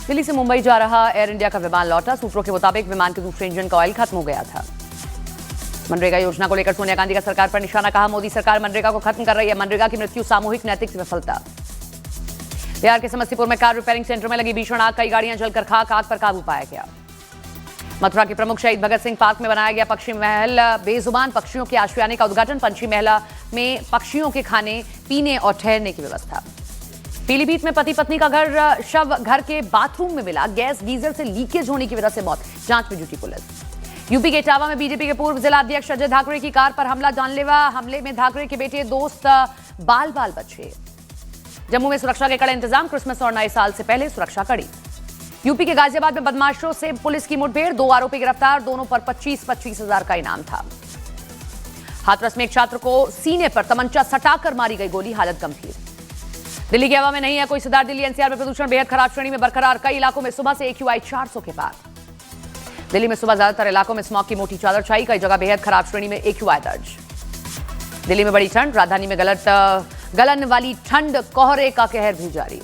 दिल्ली से मुंबई जा रहा एयर इंडिया का विमान लौटा। सूत्रों के मुताबिक विमान के दूसरे इंजन का ऑयल खत्म हो गया था। मनरेगा योजना को लेकर सोनिया गांधी का सरकार पर निशाना। कहा, मोदी सरकार मनरेगा को खत्म कर रही है। मनरेगा की मृत्यु सामूहिक नैतिक विफलता। बिहार के समस्तीपुर में कार रिपेयरिंग सेंटर में लगी भीषण आग। कई गाड़ियां जलकर खाक। आग पर काबू पाया गया। मथुरा के प्रमुख शहीद भगत सिंह पार्क में बनाया गया पक्षी महल। बेजुबान पक्षियों के आशियाने का उद्घाटन। पंछी महल में पक्षियों के खाने पीने और ठहरने की व्यवस्था। पीलीभीत में पति पत्नी का शव घर के बाथरूम में मिला। गैस गीजर से लीकेज होने की वजह से मौत। जांच में जुटी पुलिस। यूपी के इटावा में बीजेपी के पूर्व जिला अध्यक्ष अजय ठाकरे की कार पर हमला। जानलेवा हमले में ठाकरे के बेटे दोस्त बाल बचे। जम्मू में सुरक्षा के कड़े इंतजाम। क्रिसमस और नए साल से पहले सुरक्षा कड़ी। यूपी के गाजियाबाद में बदमाशों से पुलिस की मुठभेड़। 2 आरोपी गिरफ्तार। दोनों पर 25-25 हजार का इनाम था। हाथरस में एक छात्र को सीने पर तमंचा सटाकर मारी गई गोली। हालत गंभीर। दिल्ली की हवा में नहीं है कोई सुधार। दिल्ली एनसीआर में प्रदूषण बेहद खराब श्रेणी में बरकरार। कई इलाकों में सुबह से AQI 400 के पार। दिल्ली में सुबह ज्यादातर इलाकों में स्मॉग की मोटी चादर छाई। कई जगह बेहद खराब श्रेणी में AQI दर्ज। दिल्ली में बड़ी ठंड। राजधानी में गलन वाली ठंड। कोहरे का कहर भी जारी।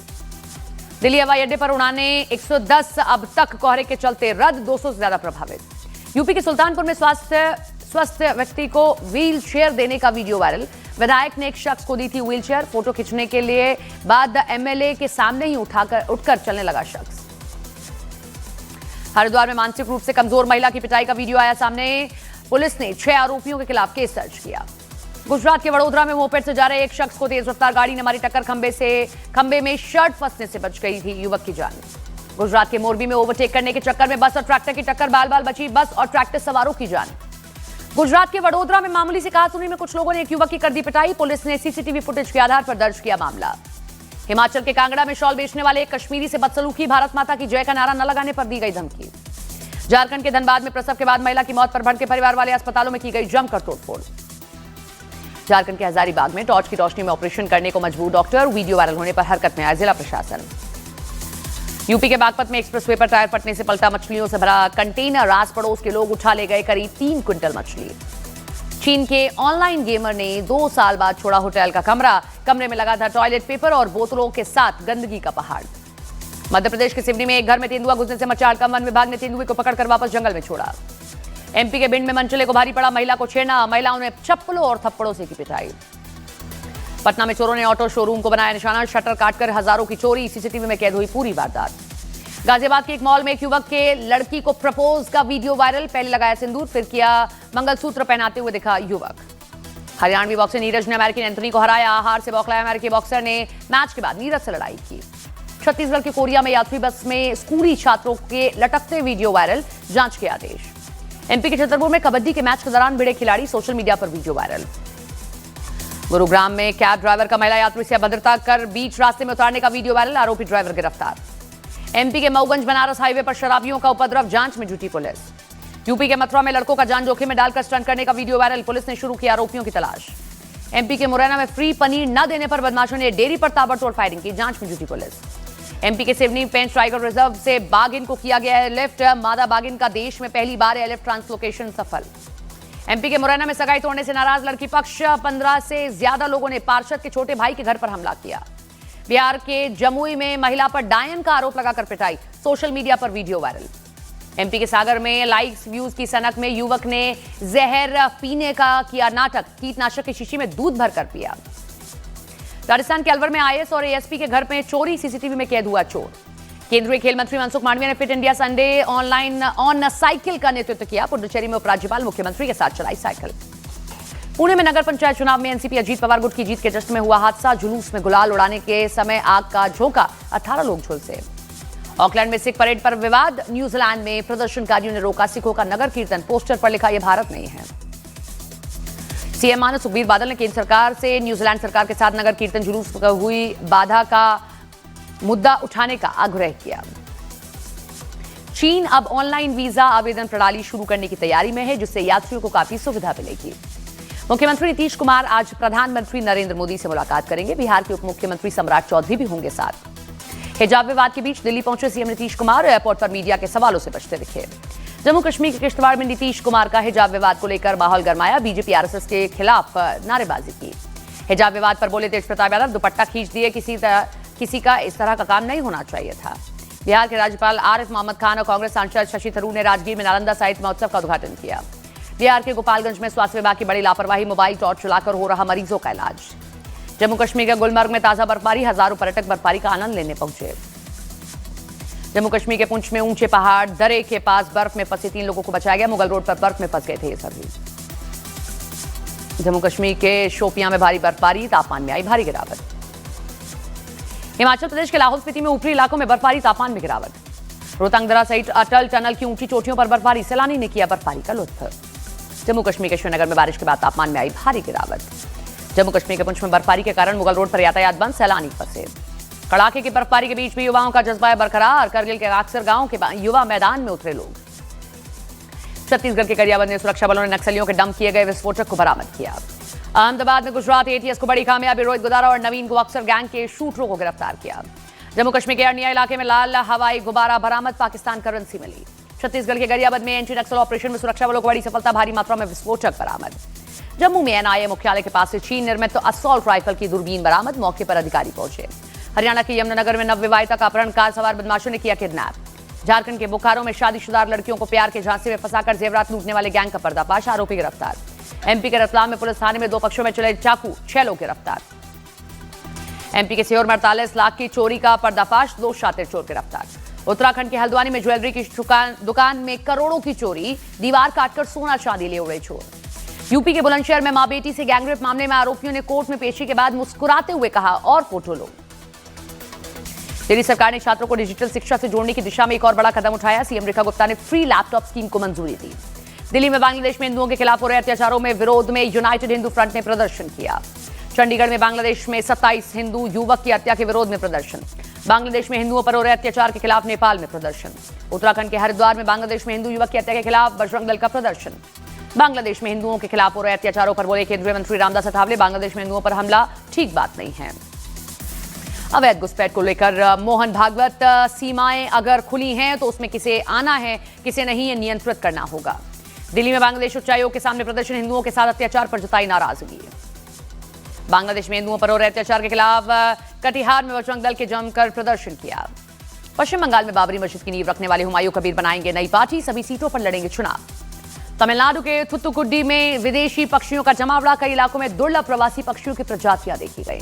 दिल्ली हवाई अड्डे पर उड़ाने 110 अब तक कोहरे के चलते रद्द। 200 से ज्यादा प्रभावित। यूपी के सुल्तानपुर में स्वस्थ व्यक्ति को व्हील चेयर देने का वीडियो वायरल। विधायक ने एक शख्स को दी थी व्हील चेयर। फोटो खींचने के लिए बाद MLA के सामने ही उठकर चलने लगा शख्स। हरिद्वार में मानसिक रूप से कमजोर महिला की पिटाई का वीडियो आया सामने। पुलिस ने 6 आरोपियों के खिलाफ केस दर्ज किया। गुजरात के वडोदरा में मोपेड से जा रहे एक शख्स को तेज रफ्तार गाड़ी ने मारी टक्कर। खंबे में शर्ट फंसने से बच गई थी युवक की जान। गुजरात के मोरबी में ओवरटेक करने के चक्कर में बस और ट्रैक्टर की टक्कर। बाल बची बस और ट्रैक्टर सवारों की जान। गुजरात के वडोदरा में मामूली से कहासुनी में कुछ लोगों ने एक युवक की कर दी पिटाई। पुलिस ने सीसीटीवी फुटेज के आधार पर दर्ज किया मामला। हिमाचल के कांगड़ा में शॉल बेचने वाले एक कश्मीरी से बदसलूकी। भारत माता की जय का नारा न लगाने पर दी गई धमकी। झारखंड के धनबाद में प्रसव के बाद महिला की मौत पर भड़के परिवार वाले। अस्पतालों में की गई जमकर तोड़फोड़। झारखंड के हजारीबाग में टॉर्च की रोशनी में ऑपरेशन करने को मजबूर डॉक्टर। वीडियो वायरल होने पर हरकत में आया जिला प्रशासन। यूपी के बागपत में एक्सप्रेसवे पर टायर फटने से पलटा। मछलियों से भरा कंटेनर। आस पड़ोस के लोग उठा ले गए करीब 3 क्विंटल मछली। चीन के ऑनलाइन गेमर ने 2 साल बाद छोड़ा होटल का कमरा। कमरे में लगा था टॉयलेट पेपर और बोतलों के साथ गंदगी का पहाड़। मध्य प्रदेश के सिवनी में एक घर में तेंदुआ घुसने से मचा हड़कंप। वन विभाग ने तेंदुए को पकड़कर वापस जंगल में छोड़ा। MP के भिंड में मनचले को भारी पड़ा। महिला को छेड़ना। महिलाओं ने चप्पलों और थप्पड़ों से की पिटाई। पटना में चोरों ने ऑटो शोरूम को बनाया निशाना। शटर काटकर हजारों की चोरी। सीसीटीवी में कैद हुई पूरी वारदात। गाजियाबाद के एक मॉल में एक युवक के लड़की को प्रपोज का वीडियो वायरल। पहले लगाया सिंदूर, फिर किया मंगलसूत्र पहनाते हुए दिखा युवक। हरियाणवी बॉक्सर नीरज ने अमेरिकी एंथनी को हराया। हार से बौखलाया अमेरिकी बॉक्सर ने मैच के बाद नीरज से लड़ाई की। छत्तीसगढ़ के कोरिया में यात्री बस में स्कूली छात्रों के लटकते वीडियो वायरल। जांच के आदेश। MP के छतरपुर में कबड्डी के मैच के दौरान भिड़े खिलाड़ी। सोशल मीडिया पर वीडियो वायरल। गुरुग्राम में कैब ड्राइवर का महिला यात्री से अभद्रता कर बीच रास्ते में उतारने का वीडियो वायरल। आरोपी ड्राइवर गिरफ्तार। MP के मऊगंज बनारस हाईवे पर शराबियों का उपद्रव। जांच में जुटी पुलिस। यूपी के मथुरा में लड़कों का जान जोखिम में डालकर स्टंट करने का वीडियो वायरल। पुलिस ने शुरू किया आरोपियों की तलाश। MP के मुरैना में फ्री पनीर न देने पर बदमाशों ने डेयरी पर ताबड़तोड़ फायरिंग की। जांच में जुटी पुलिस। MP के सिवनी पेंच टाइगर रिजर्व से बाघिन को किया गया एयरलिफ्ट। मादा बाघिन का देश में पहली बार एयरलिफ्ट ट्रांसलोकेशन सफल। MP के मुरैना में सगाई तोड़ने से नाराज लड़की पक्ष। 15 से ज्यादा लोगों ने पार्षद के छोटे भाई के घर पर हमला किया। बिहार के जमुई में महिला पर डायन का आरोप लगाकर पिटाई। सोशल मीडिया पर वीडियो वायरल। MP के सागर में लाइक्स व्यूज की सनक में युवक ने जहर पीने का किया नाटक। कीटनाशक की शीशी में दूध भरकर पिया। राजस्थान के अलवर में IAS और ASP के घर में चोरी। सीसीटीवी में कैद हुआ चोर। केंद्रीय खेल मंत्री मनसुख मांडविया ने fit India Sunday on cycle का नेतृत्व किया। पुडुचेरी में उपराज्यपाल मुख्यमंत्री के साथ चलाई साइकिल। पुणे में नगर पंचायत चुनाव में एनसीपी अजीत पवार गुट की जीत के जश्न में हुआ हादसा। जुलूस में गुलाल उड़ाने के समय आग का झोंका। 18 लोग झुलसे। ऑकलैंड में सिख परेड पर विवाद। न्यूजीलैंड में प्रदर्शनकारियों ने रोका सिखों का नगर कीर्तन। पोस्टर पर लिखा, यह भारत नहीं है। सीएम मानस सुखबीर बादल ने केंद्र सरकार से न्यूजीलैंड सरकार के साथ नगर कीर्तन जुलूस पर हुई बाधा का मुद्दा उठाने का आग्रह किया। चीन अब ऑनलाइन वीजा आवेदन प्रणाली शुरू करने की तैयारी में है, जिससे यात्रियों को काफी सुविधा मिलेगी। मुख्यमंत्री नीतीश कुमार आज प्रधानमंत्री नरेंद्र मोदी से मुलाकात करेंगे। बिहार के उप मुख्यमंत्री सम्राट चौधरी भी होंगे साथ। हिजाब विवाद के बीच दिल्ली पहुंचे सीएम नीतीश कुमार। एयरपोर्ट पर मीडिया के सवालों से बचते दिखे। जम्मू कश्मीर के किश्तवाड़ में नीतीश कुमार का हिजाब विवाद को लेकर माहौल गरमाया। बीजेपी आरएसएस के खिलाफ नारेबाजी की। हिजाब विवाद पर बोले तेज प्रताप यादव, दुपट्टा खींच दिए किसी का इस तरह का काम नहीं होना चाहिए था। बिहार के राज्यपाल आरिफ मोहम्मद खान और कांग्रेस सांसद शशि थरूर ने राजगीर में नालंदा साहित्य महोत्सव का उद्घाटन किया। बिहार के गोपालगंज में स्वास्थ्य विभाग की बड़ी लापरवाही, मोबाइल टॉर्च चलाकर हो रहा मरीजों का इलाज। जम्मू कश्मीर के गुलमर्ग में ताजा बर्फबारी, हजारों पर्यटक बर्फबारी का आनंद लेने पहुंचे। जम्मू कश्मीर के पुंछ में ऊंचे पहाड़ दरे के पास बर्फ में फंसे 3 लोगों को बचाया गया। मुगल रोड पर बर्फ में फंस गए थे ये सभी। जम्मू कश्मीर के शोपियां में भारी बर्फबारी, तापमान में आई भारी गिरावट। हिमाचल प्रदेश के लाहौल स्पीति में ऊपरी इलाकों में बर्फबारी, तापमान में गिरावट। रोहतांग दर्रा सहित अटल टनल की ऊंची चोटियों पर बर्फबारी, सैलानी ने किया बर्फबारी का लुत्फ। जम्मू कश्मीर के श्रीनगर में बारिश के बाद तापमान में आई भारी गिरावट। जम्मू कश्मीर के पुंछ में बर्फबारी के कारण मुगल रोड पर यातायात बंद, सैलानी फंसे। कड़ाके की बर्फबारी के बीच भी युवाओं का जज्बा बरकरार, करगिल के अक्सर गांव के युवा मैदान में उतरे लोग। छत्तीसगढ़ के गरियाबंद में सुरक्षा बलों ने नक्सलियों के डंप किए गए विस्फोटक को बरामद किया। अहमदाबाद में गुजरात एटीएस को बड़ी कामयाबी, रोहित गुदारा और नवीन अक्सर गैंग के शूटरों को गिरफ्तार किया। जम्मू कश्मीर के अरनिया इलाके में लाल हवाई गुब्बारा बरामद, पाकिस्तान करेंसी मिली। छत्तीसगढ़ के गरियाबंद में एंटी नक्सल ऑपरेशन में सुरक्षा बलों को बड़ी सफलता, भारी मात्रा में विस्फोटक बरामद। जम्मू में एनआईए मुख्यालय के पास से चीन निर्मित असॉल्ट राइफल की दूरबीन बरामद, मौके पर अधिकारी पहुंचे। हरियाणा के यमुनानगर में नवविवाहिता का अपहरण, कार सवार बदमाशों ने किया किडनैप। झारखंड के बोकारो में शादीशुदा लड़कियों को प्यार के झांसे में फंसाकर जेवरात लूटने वाले गैंग का पर्दाफाश, आरोपी गिरफ्तार। एमपी के रतलाम में पुलिस थाने में 2 पक्षों में चले चाकू, 6 लोग गिरफ्तार। एमपी के सीहोर में 48 लाख की चोरी का पर्दाफाश, 2 शातिर चोर गिरफ्तार। उत्तराखंड के हल्द्वानी में ज्वेलरी की दुकान में करोड़ों की चोरी, दीवार काटकर सोना चांदी ले उड़े चोर। यूपी के बुलंदशहर में मां बेटी से गैंगरेप मामले में आरोपियों ने कोर्ट में पेशी के बाद मुस्कुराते हुए कहा, और फोटो लो। दिल्ली सरकार ने छात्रों को डिजिटल शिक्षा से जोड़ने की दिशा में एक और बड़ा कदम उठाया। सीएम रेखा गुप्ता ने फ्री लैपटॉप स्कीम को मंजूरी दी। दिल्ली में बांग्लादेश में हिंदुओं के खिलाफ हो रहे अत्याचारों में विरोध में यूनाइटेड हिंदू फ्रंट ने प्रदर्शन किया। चंडीगढ़ में बांग्लादेश में 27 हिंदू युवक की हत्या के विरोध में प्रदर्शन। बांग्लादेश में हिंदुओं पर हो रहे अत्याचार के खिलाफ नेपाल में प्रदर्शन। उत्तराखंड के हरिद्वार में बांग्लादेश में हिंदू युवक की हत्या के खिलाफ बजरंग दल का प्रदर्शन। बांग्लादेश में हिंदुओं के खिलाफ हो रहे अत्याचारों पर बोले केंद्रीय मंत्री रामदास अठावले, बांग्लादेश में हिंदुओं पर हमला ठीक बात नहीं है। अवैध घुसपैठ को लेकर मोहन भागवत, सीमाएं अगर खुली हैं तो उसमें किसे आना है किसे नहीं, ये नियंत्रित करना होगा। दिल्ली में बांग्लादेश उच्चायोग के सामने प्रदर्शन, हिंदुओं के साथ अत्याचार पर जताई नाराजगी। बांग्लादेश में हिंदुओं पर हो रहे अत्याचार के खिलाफ कटिहार में बजरंग दल के जमकर प्रदर्शन किया। पश्चिम बंगाल में बाबरी मस्जिद की नींव रखने वाले हुमायूं कबीर बनाएंगे नई पार्टी, सभी सीटों पर लड़ेंगे चुनाव। तमिलनाडु के थुत्तुकुडी में विदेशी पक्षियों का जमावड़ा, कई इलाकों में दुर्लभ प्रवासी पक्षियों की प्रजातियां देखी गई।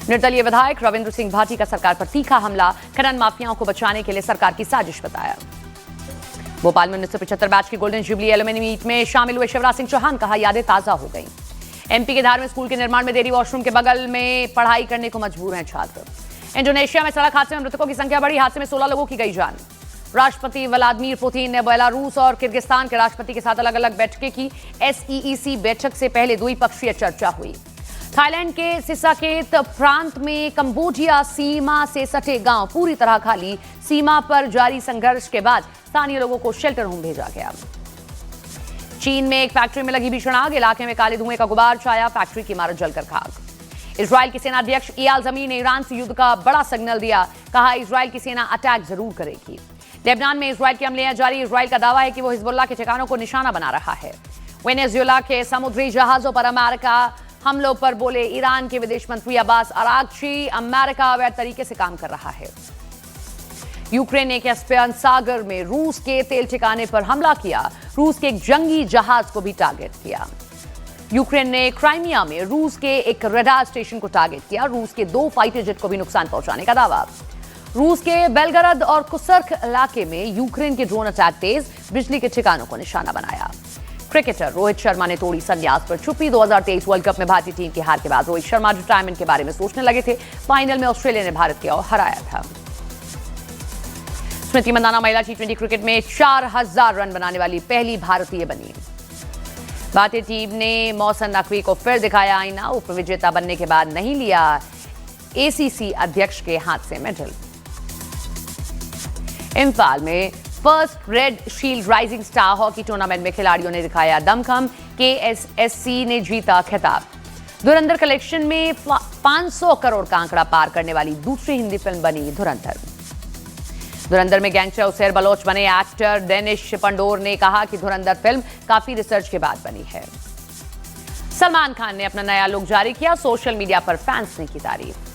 निर्दलीय विधायक रविंद्र सिंह भाटी का सरकार पर तीखा हमला, खनन माफियाओं को बचाने के लिए सरकार की साजिश बताया। भोपाल में 1975 बैच की गोल्डन जुबली एलुमनी मीट में शामिल हुए शिवराज सिंह चौहान, कहा यादें ताजा हो गई। एमपी के धार में स्कूल के निर्माण में देरी, वॉशरूम के बगल में पढ़ाई करने को मजबूर हैं छात्र। इंडोनेशिया में सड़क हादसे में मृतकों की संख्या बढ़ी, हादसे में 16 लोगों की गई जान। राष्ट्रपति व्लादिमीर पुतिन ने बेलारूस और किर्गिस्तान के राष्ट्रपति के साथ अलग अलग बैठकें की। एसईईसी बैठक से पहले द्विपक्षीय चर्चा हुई। थाईलैंड के सिसाकेत प्रांत में कंबोडिया सीमा से सटे गांव पूरी तरह खाली, सीमा पर जारी संघर्ष के बाद स्थानीय लोगों को शेल्टर होम भेजा गया। चीन में एक फैक्ट्री में लगी भीषण आग, इलाके में काले धुएं का गुबार छाया, फैक्ट्री की इमारत जलकर खाक। इजराइल के सेनाध्यक्ष इयाल ज़मीर ने ईरान से युद्ध का बड़ा सिग्नल दिया, कहा इजराइल की सेना अटैक जरूर करेगी। लेबनान में इजराइल की हमले जारी, इजराइल का दावा है कि वो हिजबुल्लाह के ठिकानों को निशाना बना रहा है। वेनेजुएला के समुद्री जहाजों पर अमेरिका हमलों पर बोले ईरान के विदेश मंत्री अब्बास अरागची, अमेरिका अवैध तरीके से काम कर रहा है। यूक्रेन ने कैस्पियन सागर में रूस के तेल ठिकाने पर हमला किया, रूस के एक जंगी जहाज को भी टारगेट किया। यूक्रेन ने क्राइमिया में रूस के एक रडार स्टेशन को टारगेट किया, रूस के 2 फाइटर जेट को भी नुकसान पहुंचाने का दावा। रूस के बेलगरद और कुसर्क इलाके में यूक्रेन के ड्रोन अटैक तेज, बिजली के ठिकानों को निशाना बनाया। क्रिकेटर रोहित शर्मा ने तोड़ी संन्यास पर चुप्पी, 2023 वर्ल्ड कप में भारतीय टीम की हार के बाद रोहित शर्मा रिटायरमेंट के बारे में सोचने लगे थे। फाइनल में ऑस्ट्रेलिया ने भारत को हराया था। स्मृति मंदाना महिला T20 क्रिकेट में 4000 रन बनाने वाली पहली भारतीय बनी। भारतीय टीम ने मौसन नकवी को फिर दिखाया आईना, उप विजेता बनने के बाद नहीं लिया एसीसी अध्यक्ष के हाथ से मेडल। इम्फाल में first red shield rising star hockey tournament में खिलाड़ियों ने दिखाया दमखम, केएसएससी ने जीता खिताब। धुरंधर कलेक्शन में 500 करोड़ का आंकड़ा पार करने वाली दूसरी हिंदी फिल्म बनी धुरंधर। धुरंधर में गैंगस्टर उसेर बलोच बने एक्टर डेनिश पंडोर ने कहा कि धुरंधर फिल्म काफी रिसर्च के बाद बनी है। सलमान खान ने अपना नया लुक जारी किया, सोशल मीडिया पर फैंस ने की तारीफ।